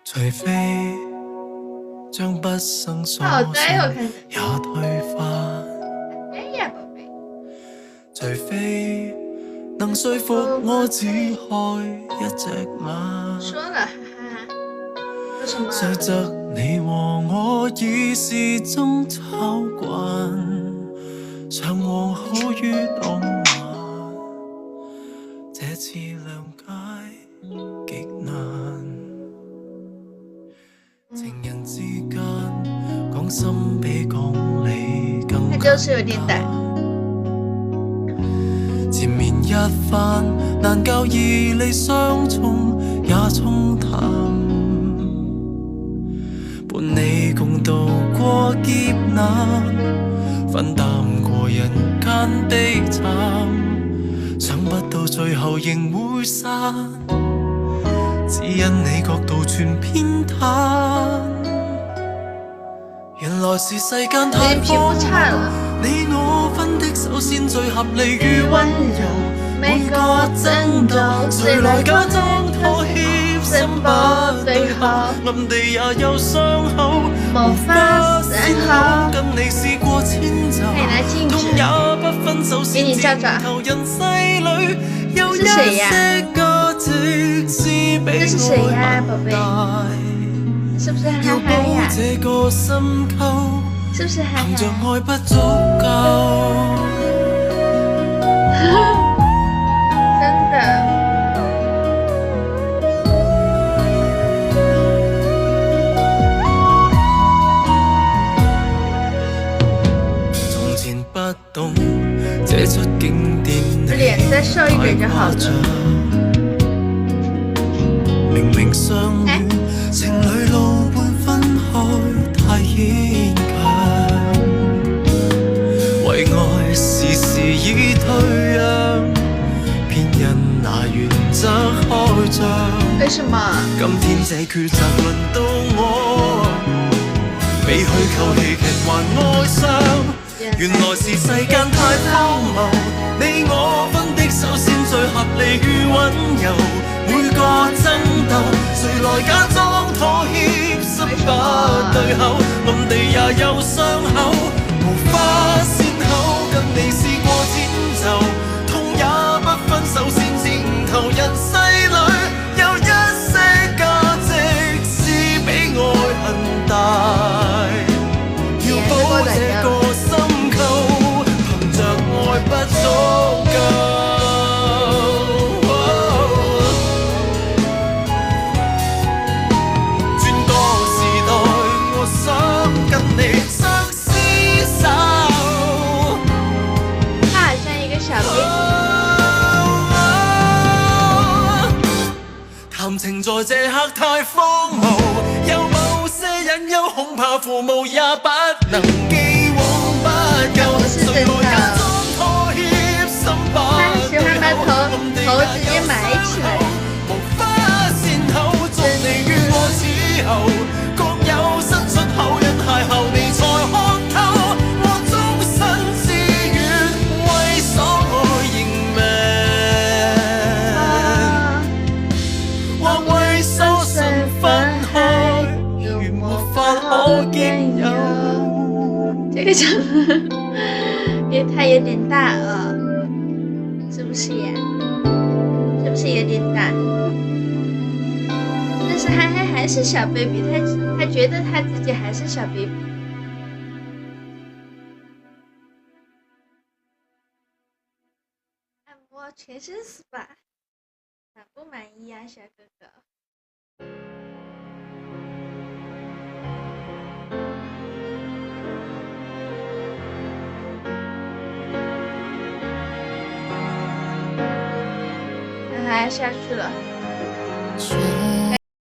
除非將畢生所信也推翻，除非能說服我只開一隻眼。說了，哈哈，雖則你和我已是爭吵慣，長往好於浪漫，這次諒解極難。情人之間講心比講理更簡單，他就是有點膽。前面一番難教義理相衝也沖淡，伴你共度過劫難，分擔過人間悲慘，想不到最後仍會散，只因你角度全偏袒。原來是世間太荒謬，你我分的手先最合理與溫柔，每個爭鬥誰來假裝妥協，心不對口，暗地也有傷口，無法善後。跟你試過遷就，痛也不分手先知頭人世裏有一些價值是比愛更大。是不是哈哈呀？這個深溝，是不是哈憑着哈？愛不足夠。真的。從前不懂這出經典臉再瘦一點就好了。明明相戀，情侶路伴分開太牽強，為愛時時已退讓，騙人拿原則開張。為什麼？今天這抉擇輪到我，比虛構戲劇還哀傷。原來是世間太荒謬，你我分的手先最合理與溫柔，每個爭鬥誰來假裝妥協，心不對口，暗地也有傷口，無法善後。跟你試過遷就，痛也不分手先知悟透，人世裏有一些價值是比愛恨大，要保這個心構，憑着愛不足夠。談情在這刻太荒謬，有某些隱憂，恐怕父母也不能既往不咎。誰來假裝妥協，心不對口，暗地也有傷口，無法善後。祝你與我此後各有伸出口，因邂逅你才看透，我終身志願為所愛認命，或為手信分開，如沒法可兼有。這個就也太有點大了，是不是呀？是不是有點大？但是憨憨還是小 baby，他覺得他自己還是小 baby。按摩全身 SPA， 滿不滿意呀，小哥哥？还下去了。